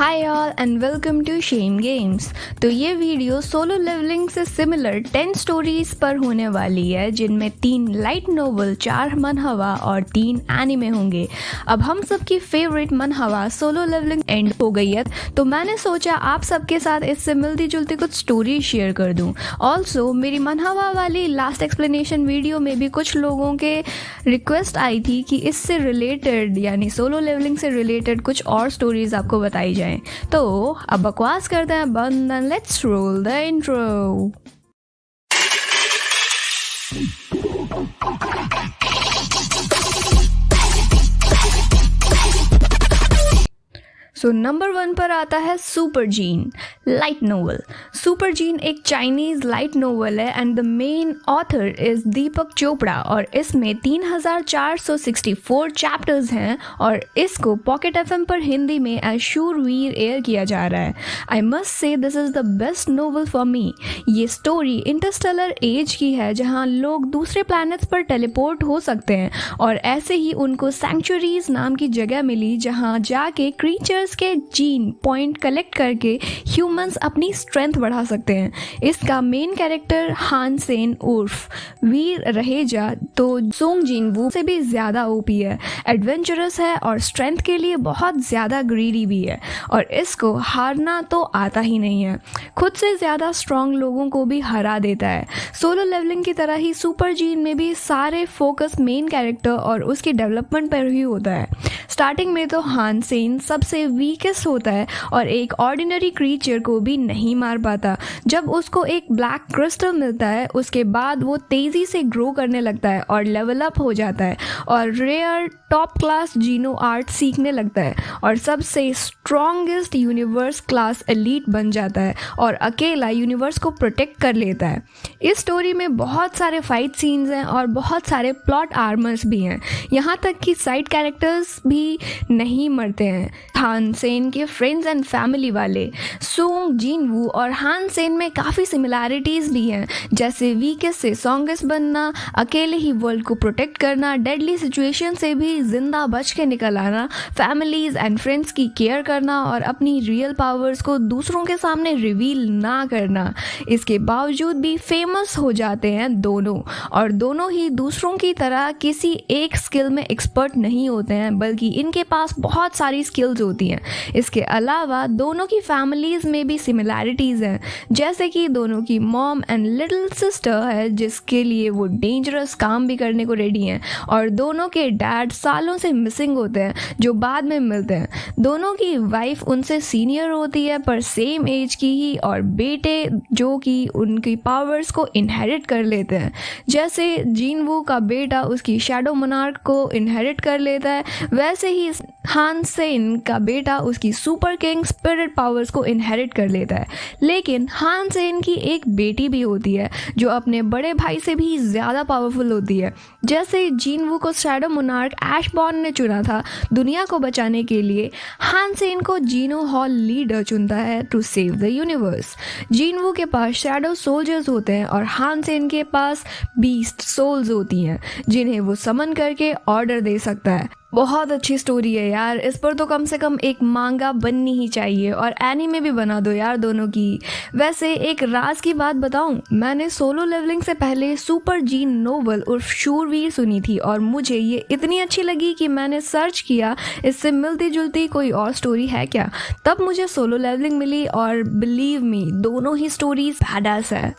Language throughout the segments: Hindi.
Hi all and welcome to Shame Games. तो ये वीडियो सोलो लेवलिंग से सिमिलर 10 स्टोरीज पर होने वाली है, जिनमें 3 लाइट नोवेल, 4 मनहवा और 3 एनिमे होंगे। अब हम सबकी फेवरेट मनहवा सोलो लेवलिंग एंड हो गई है, तो मैंने सोचा आप सबके साथ इससे मिलती जुलती कुछ स्टोरी शेयर कर दूं। ऑल्सो मेरी मनहवा वाली लास्ट एक्सप्लेनेशन वीडियो में भी कुछ लोगों के रिक्वेस्ट आई थी कि इससे रिलेटेड यानी सोलो लेवलिंग से रिलेटेड कुछ और स्टोरीज आपको बताई जाएं। तो अब बकवास करते हैं बंद and let's roll the intro. So number 1 पर आता है super gene light novel. Super gene एक चाइनीज लाइट नोवेल है and the main author is Deepak Chopra और इसमें 3464 चैप्टर्स हैं और इसको पॉकेट एफएम पर हिंदी में एज शूरवीर एयर किया जा रहा है। I must say this is the best novel for me. ये स्टोरी इंटरस्टेलर एज की है, जहाँ लोग दूसरे प्लैनेट्स पर टेलीपोर्ट हो सकते हैं और ऐसे ही उनको सैंक्चुरीज नाम की जगह मिली, जहाँ जाके क्रीचर्स के जीन पॉइंट कलेक्ट करके ह्यूमंस अपनी स्ट्रेंथ बढ़ा सकते हैं। इसका मेन कैरेक्टर हान सेन उर्फ वीर रहेजा तो सोंग जिन वू से भी ज़्यादा ओपी है, एडवेंचरस है और स्ट्रेंथ के लिए बहुत ज़्यादा ग्रीडी भी है और इसको हारना तो आता ही नहीं है। खुद से ज़्यादा स्ट्रॉन्ग लोगों को भी हरा देता है। सोलो लेवलिंग की तरह ही सुपर जीन में भी सारे फोकस मेन कैरेक्टर और उसकी डेवलपमेंट पर ही होता है। स्टार्टिंग में तो हान सेन सबसे वीकेस्ट होता है और एक ऑर्डिनरी क्रीचर को भी नहीं मार पाता। जब उसको एक ब्लैक क्रिस्टल मिलता है, उसके बाद वो तेज़ी से ग्रो करने लगता है और लेवल अप हो जाता है और रेयर टॉप क्लास जीनो आर्ट सीखने लगता है और सबसे स्ट्रॉन्गेस्ट यूनिवर्स क्लास एलीट बन जाता है और अकेला यूनिवर्स को प्रोटेक्ट कर लेता है। इस स्टोरी में बहुत सारे फाइट सीन्स हैं और बहुत सारे प्लॉट आर्मर्स भी हैं, यहाँ तक कि साइड कैरेक्टर्स भी नहीं मरते हैं। हान सेन के फ्रेंड्स एंड फैमिली वाले सोंग जिन वू और हान सेन में काफ़ी सिमिलैरिटीज़ भी हैं, जैसे वीकेस्ट से स्ट्रॉन्गेस्ट बनना, अकेले ही वर्ल्ड को प्रोटेक्ट करना, डेडली सिचुएशन से भी जिंदा बच के निकल आना, फैमिलीज एंड फ्रेंड्स की केयर करना और अपनी रियल पावर्स को दूसरों के सामने रिवील ना करना। इसके बावजूद भी फेमस हो जाते हैं दोनों, और दोनों ही दूसरों की तरह किसी एक स्किल में एक्सपर्ट नहीं होते हैं, बल्कि इनके पास बहुत सारी स्किल्स होती हैं। इसके अलावा दोनों की फैमिलीज़ में भी सिमिलैरिटीज़ हैं, जैसे कि दोनों की मॉम एंड लिटिल सिस्टर है जिसके लिए वो डेंजरस काम भी करने को रेडी हैं, और दोनों के डैड सालों से मिसिंग होते हैं जो बाद में मिलते हैं। दोनों की वाइफ उनसे सीनियर होती है पर सेम एज की ही, और बेटे जो कि उनकी पावर्स को इनहेरिट कर लेते हैं, जैसे जीन वू का बेटा उसकी शैडो मोनार्क को इनहेरिट कर लेता है, वैसे ही हान सेन का बेटा उसकी सुपर किंग स्पिरिट पावर्स को इनहेरिट कर लेता है। लेकिन हान सेन की एक बेटी भी होती है जो अपने बड़े भाई से भी ज़्यादा पावरफुल होती है। जैसे जीन वू को शैडो मोनार्क ऐशबॉर्न ने चुना था दुनिया को बचाने के लिए, हान सेन को जीनो हॉल लीडर चुनता है to save the universe. Jin Woo के पास शैडो सोल्जर्स होते हैं और हान सेन के पास बीस्ट सोल्स होती हैं जिन्हें वो समन करके ऑर्डर दे सकता है। बहुत अच्छी स्टोरी है यार, इस पर तो कम से कम एक मांगा बननी ही चाहिए और एनीमे भी बना दो यार दोनों की। वैसे एक राज की बात बताऊं, मैंने सोलो लेवलिंग से पहले सुपर जीन नोवेल उर्फ शूरवीर सुनी थी और मुझे ये इतनी अच्छी लगी कि मैंने सर्च किया इससे मिलती जुलती कोई और स्टोरी है क्या। तब मुझे सोलो लेवलिंग मिली और बिलीव मी दोनों ही स्टोरीज बैडास है।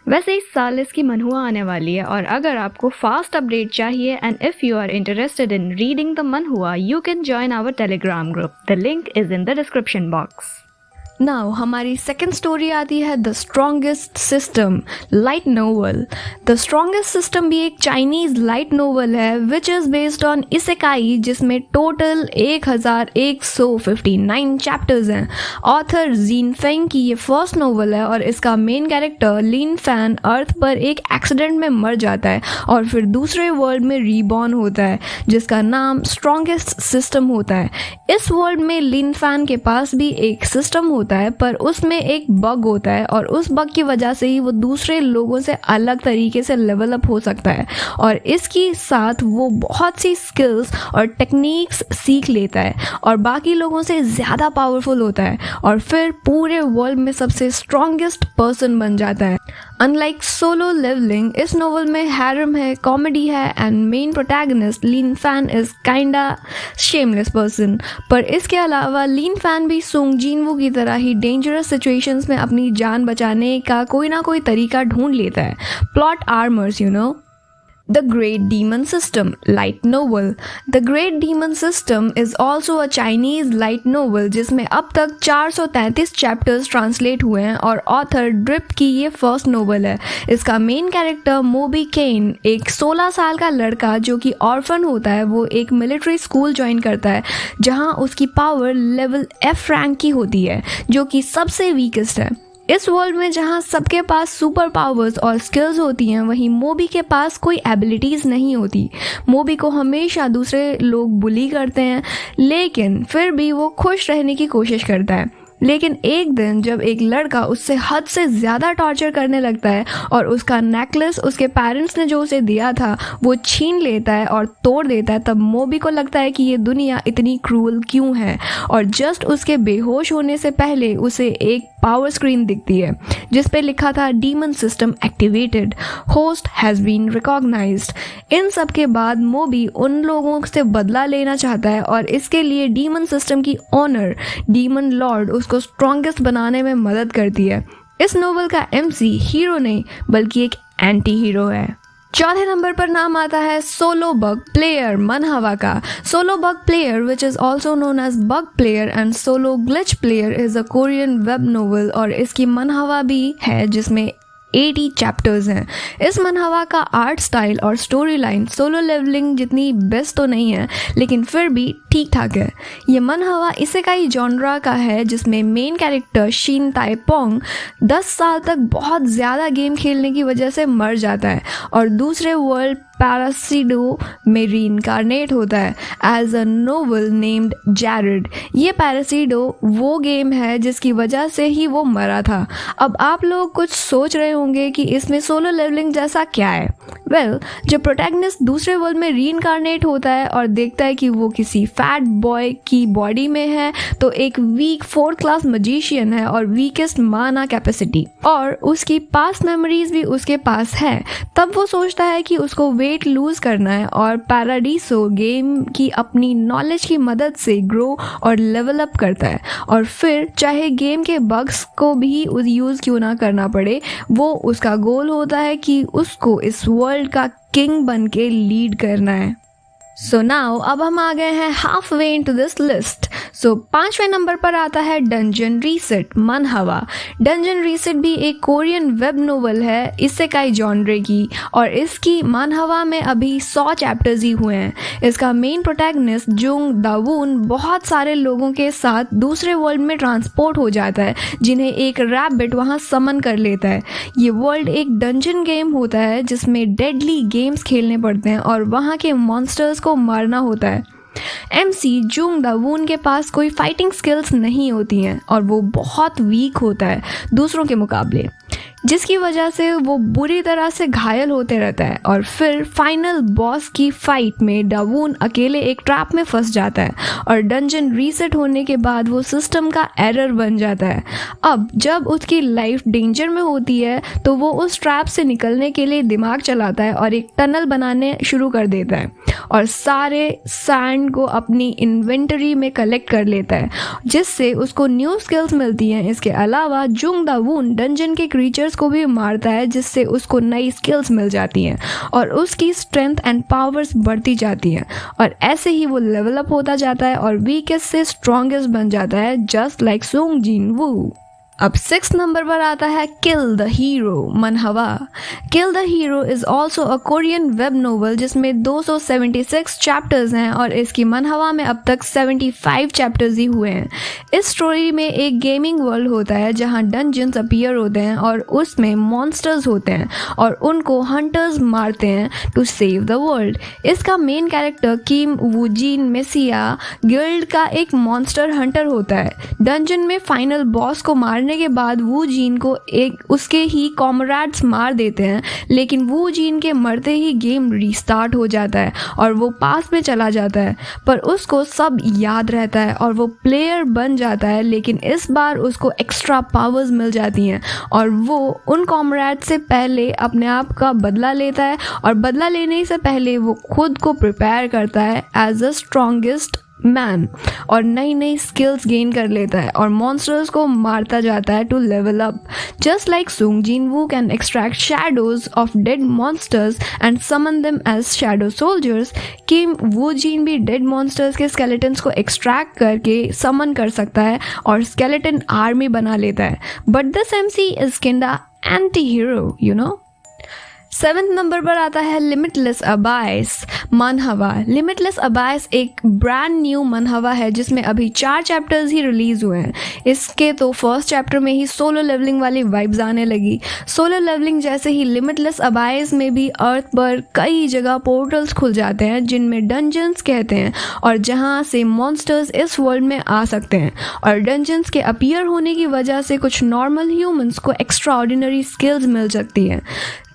वैसे इस साल इसकी मनहुआ आने वाली है और अगर आपको फास्ट अपडेट चाहिए and if you are interested in reading the manhua, you can join our Telegram group. The link is in the description box. Now हमारी सेकेंड स्टोरी आती है the strongest system light novel. The strongest system भी एक चाइनीज लाइट नोवेल है which is based on isekai, जिसमें टोटल 1159 चैप्टर्स हैं। ऑथर जीन फेंग की ये फर्स्ट नोवेल है और इसका मेन कैरेक्टर लिन फैन अर्थ पर एक एक्सीडेंट में मर जाता है और फिर दूसरे वर्ल्ड में रीबॉर्न होता है जिसका नाम स्ट्रॉन्गेस्ट सिस्टम होता है। इस वर्ल्ड में लिन फैन के पास भी एक सिस्टम होता होता है, पर उसमें एक बग होता है और उस बग की वजह से ही वो दूसरे लोगों से अलग तरीके से लेवल अप हो सकता है और इसके साथ वो बहुत सी स्किल्स और टेक्निक्स सीख लेता है और बाकी लोगों से ज़्यादा पावरफुल होता है और फिर पूरे वर्ल्ड में सबसे स्ट्रॉन्गेस्ट पर्सन बन जाता है। अनलाइक सोलो लेवलिंग, इस नोवेल में हैरम है, कॉमेडी है and main protagonist Lin Fan is kinda shameless person. पर इसके अलावा लिन फैन भी सुंग जिनवू की तरह ही डेंजरस सिचुएशंस में अपनी जान बचाने का कोई ना कोई तरीका ढूंढ लेता है। Plot armours, you know. The Great Demon System light novel. The Great Demon System is also a Chinese light novel जिसमें अब तक 433 चैप्टर्स ट्रांसलेट हुए हैं और ऑथर ड्रिप की ये फर्स्ट नोवेल है। इसका मेन कैरेक्टर मोबी केन, एक 16 साल का लड़का जो कि ऑर्फन होता है, वो एक मिलिट्री स्कूल ज्वाइन करता है जहां उसकी पावर लेवल F रैंक की होती है जो कि सबसे वीकेस्ट है। इस वर्ल्ड में जहाँ सबके पास सुपर पावर्स और स्किल्स होती हैं, वहीं मोबी के पास कोई एबिलिटीज़ नहीं होती। मोबी को हमेशा दूसरे लोग बुली करते हैं, लेकिन फिर भी वो खुश रहने की कोशिश करता है। लेकिन एक दिन जब एक लड़का उससे हद से ज़्यादा टॉर्चर करने लगता है और उसका नेकलेस उसके पेरेंट्स ने जो उसे दिया था वो छीन लेता है और तोड़ देता है, तब मोबी को लगता है कि ये दुनिया इतनी क्रूअल क्यों है। और जस्ट उसके बेहोश होने से पहले उसे एक पावर स्क्रीन दिखती है जिस पे लिखा था demon system activated, host has been recognised. इन सब के बाद मोबी उन लोगों से बदला लेना चाहता है और इसके लिए डीमन सिस्टम की ओनर डीमन लॉर्ड उसको स्ट्रॉन्गेस्ट बनाने में मदद करती है। इस नोवेल का MC हीरो नहीं बल्कि एक एंटी हीरो है। चौथे नंबर पर नाम आता है सोलो बग प्लेयर मनहवा का। Solo bug player which is also known as bug player and solo glitch player is a Korean web novel और इसकी मनहवा भी है जिसमें 80 चैप्टर्स हैं। इस मनहवा का आर्ट स्टाइल और स्टोरी लाइन सोलो लेवलिंग जितनी बेस्ट तो नहीं है, लेकिन फिर भी ठीक ठाक है। ये मनहवा इसेकाई जॉनरा का है जिसमें मेन कैरेक्टर शीन ताइपोंग 10 साल तक बहुत ज़्यादा गेम खेलने की वजह से मर जाता है और दूसरे वर्ल्ड पैरासिडो में रीइंकारनेट होता है as a novel named Jared. ये पैरासिडो वो गेम है जिसकी वजह से ही वो मरा था। अब आप लोग कुछ सोच रहे होंगे कि इसमें सोलो लेवलिंग जैसा क्या है। वेल, जब प्रोटैगनिस्ट दूसरे वर्ल्ड में रीइंकारनेट होता है और देखता है कि वो किसी फैट बॉय की बॉडी में है तो एक वीक 4th क्लास मजिशियन है और वीकेस्ट माना कैपेसिटी और उसकी पास्ट मेमोरीज भी उसके पास है, तब वो सोचता है कि उसको वेट लूज करना है और पैराडीसो गेम की अपनी नॉलेज की मदद से ग्रो और लेवल अप करता है और फिर चाहे गेम के बग्स को भी यूज़ क्यों ना करना पड़े, वो उसका गोल होता है कि उसको इस वर्ल्ड का किंग बन के लीड करना है। सो नाउ अब हम आ गए हैं halfway into this list. So 5वें नंबर पर आता है dungeon reset manhwa. Dungeon reset भी एक कोरियन वेब नोवेल है इसेकाई जॉनरे की और इसकी मनहवा में अभी 100 चैप्टर्स ही हुए हैं। इसका मेन प्रोटैगनिस्ट जुंग दावून बहुत सारे लोगों के साथ दूसरे वर्ल्ड में ट्रांसपोर्ट हो जाता है जिन्हें एक रैबिट वहाँ समन कर लेता है। ये वर्ल्ड एक डंजन गेम होता है जिसमें डेडली गेम्स खेलने पड़ते हैं और वहाँ के मॉन्स्टर्स को मारना होता है। MC जुंग दावून के पास कोई फाइटिंग स्किल्स नहीं होती हैं और वो बहुत वीक होता है दूसरों के मुकाबले, जिसकी वजह से वो बुरी तरह से घायल होते रहता है और फिर फाइनल बॉस की फाइट में दावून अकेले एक ट्रैप में फंस जाता है और डंजन रीसेट होने के बाद वो सिस्टम का एरर बन जाता है। अब जब उसकी लाइफ डेंजर में होती है तो वो उस ट्रैप से निकलने के लिए दिमाग चलाता है और एक टनल बनाने शुरू कर देता है और सारे सैंड को अपनी इन्वेंटरी में कलेक्ट कर लेता है जिससे उसको न्यू स्किल्स मिलती हैं। इसके अलावा जुंग दावून डंजन के क्रीचर्स को भी मारता है जिससे उसको नई स्किल्स मिल जाती हैं और उसकी स्ट्रेंथ एंड पावर्स बढ़ती जाती हैं और ऐसे ही वो लेवल अप होता जाता है और वीकेस्ट से स्ट्रॉन्गेस्ट बन जाता है, जस्ट लाइक सुंग जिनवू। अब 6 नंबर पर आता है kill the hero manhwa. Kill the hero is also a Korean web novel जिसमें 276 चैप्टर्स हैं और इसकी मनहवा में अब तक 75 चैप्टर्स ही हुए हैं। इस स्टोरी में एक गेमिंग वर्ल्ड होता है जहां डंजन्स अपीयर होते हैं और उसमें मॉन्स्टर्स होते हैं और उनको हंटर्स मारते हैं टू सेव द वर्ल्ड। इसका main character Kim Woojin Moesia guild का एक मॉन्स्टर हंटर होता है। डंजन में फाइनल बॉस को मारने के बाद वू जीन को एक उसके ही कॉमरेड्स मार देते हैं, लेकिन वू जीन के मरते ही गेम रीस्टार्ट हो जाता है और वो पास में चला जाता है, पर उसको सब याद रहता है और वो प्लेयर बन जाता है। लेकिन इस बार उसको एक्स्ट्रा पावर्स मिल जाती हैं और वो उन कॉमरेड्स से पहले अपने आप का बदला लेता है और बदला लेने से पहले वो खुद को प्रिपेयर करता है एज अ स्ट्रॉन्गेस्ट मैन और नई नई स्किल्स गेन कर लेता है और मॉन्स्टर्स को मारता जाता है to level up. Just like Sung Jin Woo can extract shadows of dead monsters and summon them as shadow soldiers, Kim Woo Jin भी डेड मॉन्स्टर्स के स्केलेटन्स को एक्सट्रैक्ट करके समन कर सकता है और स्केलेटन आर्मी बना लेता है। But this MC is kinda anti hero, you know. 7th number पर आता है लिमिटलेस अबाइस मनहवा। लिमिटलेस अबाइस एक ब्रांड न्यू मनहवा है जिसमें अभी 4 चैप्टर्स ही रिलीज हुए हैं। इसके तो फर्स्ट चैप्टर में ही सोलो लेवलिंग वाली वाइब्स आने लगी। सोलो लेवलिंग जैसे ही लिमिटलेस अबाइस में भी अर्थ पर कई जगह पोर्टल्स खुल जाते हैं जिनमें डंजन्स कहते हैं और जहां से मॉन्स्टर्स इस वर्ल्ड में आ सकते हैं और डंजन्स के अपीयर होने की वजह से कुछ नॉर्मल ह्यूमंस को एक्स्ट्रा ऑर्डिनरी स्किल्स मिल सकती हैं।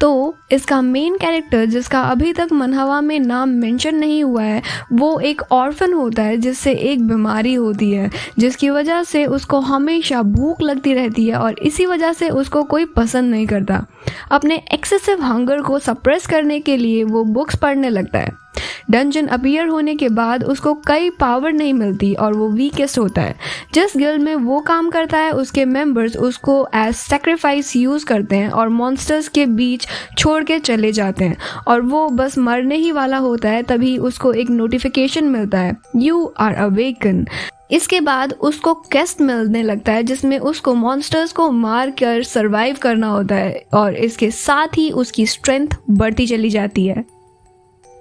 तो इसका मेन कैरेक्टर जिसका अभी तक मनहवा में नाम मेंशन नहीं हुआ है, वो एक ऑर्फन होता है जिससे एक बीमारी होती है जिसकी वजह से उसको हमेशा भूख लगती रहती है और इसी वजह से उसको कोई पसंद नहीं करता। अपने एक्सेसिव हंगर को सप्रेस करने के लिए वो बुक्स पढ़ने लगता है। डंजन अपीयर होने के बाद उसको कई पावर नहीं मिलती और वो वीकेस्ट होता है। जिस गिल्ड में वो काम करता है उसके मेंबर्स उसको एज सेक्रीफाइस यूज़ करते हैं और मॉन्स्टर्स के बीच छोड़ के चले जाते हैं और वो बस मरने ही वाला होता है तभी उसको एक नोटिफिकेशन मिलता है, यू आर अवेकन। इसके बाद उसको क्वेस्ट मिलने लगता है जिसमें उसको मॉन्स्टर्स को मार कर सर्वाइव करना होता है और इसके साथ ही उसकी स्ट्रेंथ बढ़ती चली जाती है।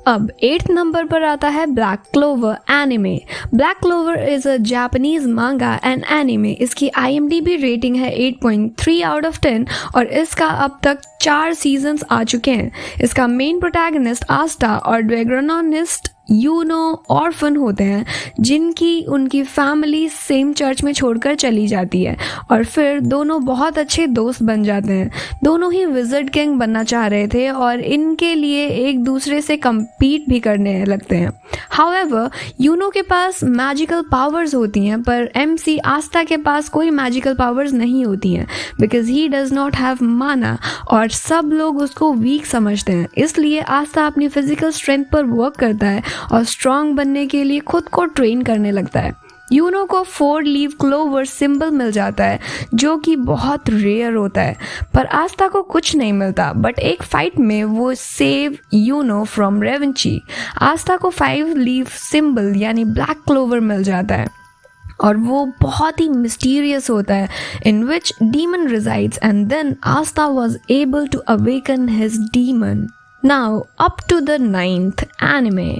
अब 8th नंबर पर आता है black clover anime. Black clover is a Japanese मांगा एंड एनिमे। इसकी IMDb रेटिंग है 8.3 आउट ऑफ 10 और इसका अब तक 4 सीजन्स आ चुके हैं। इसका मेन प्रोटैगनिस्ट आस्टा और ड्रैगोनिस्ट यूनो ऑर्फन होते हैं जिनकी उनकी फैमिली सेम चर्च में छोड़कर चली जाती है और फिर दोनों बहुत अच्छे दोस्त बन जाते हैं। दोनों ही विज़र्ड किंग बनना चाह रहे थे और इनके लिए एक दूसरे से compete भी करने लगते हैं। हाउएवर यूनो के पास मैजिकल पावर्स होती हैं पर MC आस्था के पास कोई मैजिकल पावर्स नहीं होती हैं because he does not have माना और सब लोग उसको वीक समझते हैं। इसलिए आस्था अपनी फिजिकल स्ट्रेंथ पर वर्क करता है और स्ट्रॉन्ग बनने के लिए खुद को ट्रेन करने लगता है। यूनो को 4 लीव क्लोवर सिंबल मिल जाता है जो कि बहुत रेयर होता है, पर आस्था को कुछ नहीं मिलता। बट एक फाइट में वो save Yuno from Revchi. Asta को 5 लीव सिंबल यानी ब्लैक क्लोवर मिल जाता है और वो बहुत ही मिस्टीरियस होता है in which demon resides and then Asta was able to awaken his demon. Now up to the 9th anime.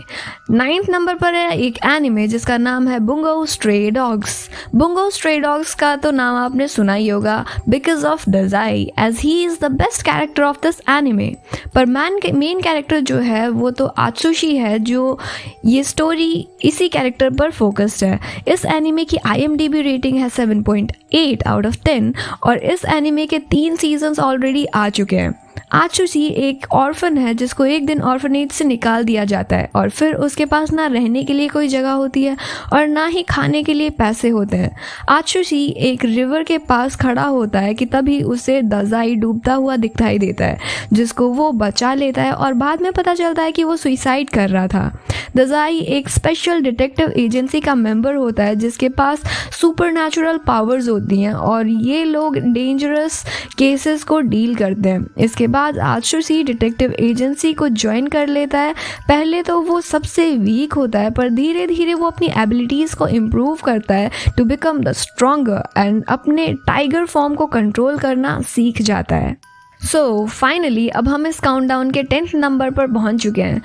9th number पर है एक एनिमे जिसका नाम है Bungo Stray Dogs. Bungo Stray Dogs का तो नाम आपने सुना ही होगा because of दजाई as he is the best character of this anime. पर मेन कैरेक्टर जो है वो तो आत्सुशी है जो ये स्टोरी इसी कैरेक्टर पर फोकस्ड है। इस एनिमे की IMDb रेटिंग है 7.8 आउट ऑफ 10 और इस एनिमे के 3 सीजन्स ऑलरेडी आ चुके हैं। आत्सुशी एक ऑर्फन है जिसको एक दिन ऑर्फनेज से निकाल दिया जाता है और फिर उसके पास ना रहने के लिए कोई जगह होती है और ना ही खाने के लिए पैसे होते हैं। आत्सुशी एक रिवर के पास खड़ा होता है कि तभी उसे दजाई डूबता हुआ दिखाई देता है जिसको वो बचा लेता है और बाद में पता चलता है कि वो सुसाइड कर रहा था। दजाई एक स्पेशल डिटेक्टिव एजेंसी का मेंबर होता है जिसके पास सुपरनैचुरल पावर्स होती हैं और ये लोग डेंजरस केसेस को डील करते हैं। इसके उसके बाद आशुसी डिटेक्टिव एजेंसी को ज्वाइन कर लेता है। पहले तो वो सबसे वीक होता है, पर धीरे धीरे वो अपनी एबिलिटीज़ को इम्प्रूव करता है to become the stronger and अपने टाइगर फॉर्म को कंट्रोल करना सीख जाता है। सो फाइनली अब हम इस काउंटडाउन के 10th नंबर पर पहुंच चुके हैं।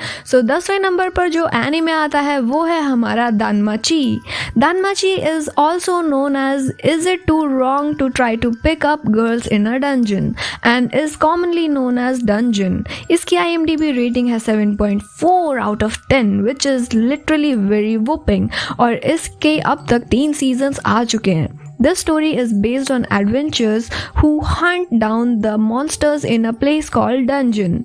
10वें नंबर पर जो एनीमे आता है वो है हमारा Danmachi. Danmachi is also known as is it too wrong to try to pick up girls in a dungeon and is commonly known as dungeon. इसकी IMDb रेटिंग है 7.4 out of 10 which is literally very whopping और इसके अब तक 3 सीजन्स आ चुके हैं। This story is based on adventurers who hunt down the monsters in a place called Dungeon.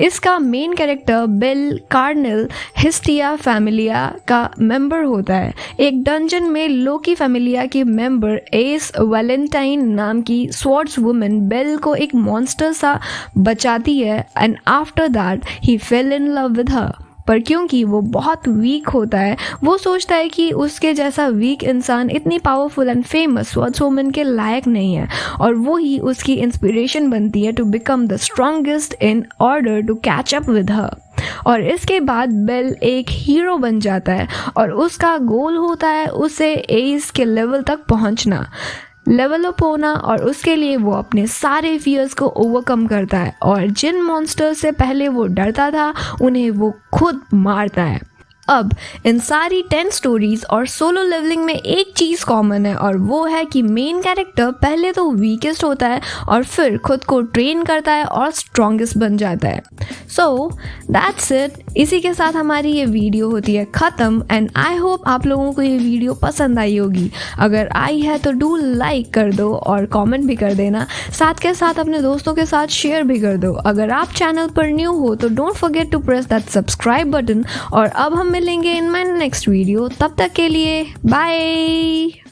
इसका main character Bell Cranel Hestia Familia का मेंबर होता है। एक डंजन में लोकी फैमिलिया की मेंबर एस वैलेंटाइन नाम की स्वॉर्ड्स वुमन बिल को एक मॉन्स्टर सा बचाती है and after that he fail in love with her. पर क्योंकि वो बहुत वीक होता है, वो सोचता है कि उसके जैसा वीक इंसान इतनी powerful and famous swords woman के लायक नहीं है और वो ही उसकी इंस्पिरेशन बनती है to become the strongest in order to catch up with her. और इसके बाद बेल एक हीरो बन जाता है और उसका गोल होता है उसे एस के लेवल तक पहुंचना, लेवल अप होना, और उसके लिए वो अपने सारे फियर्स को ओवरकम करता है और जिन मॉन्स्टर्स से पहले वो डरता था उन्हें वो खुद मारता है। अब इन सारी 10 स्टोरीज और सोलो लेवलिंग में एक चीज़ कॉमन है और वो है कि मेन कैरेक्टर पहले तो वीकेस्ट होता है और फिर खुद को ट्रेन करता है और स्ट्रॉन्गेस्ट बन जाता है। So that's it. इसी के साथ हमारी ये वीडियो होती है ख़त्म एंड आई होप आप लोगों को ये वीडियो पसंद आई होगी। अगर आई है तो डू लाइक कर दो और कमेंट भी कर देना, साथ के साथ अपने दोस्तों के साथ शेयर भी कर दो। अगर आप चैनल पर न्यू हो तो don't forget to press that subscribe button और अब हम मिलेंगे इन माय नेक्स्ट वीडियो। तब तक के लिए बाय।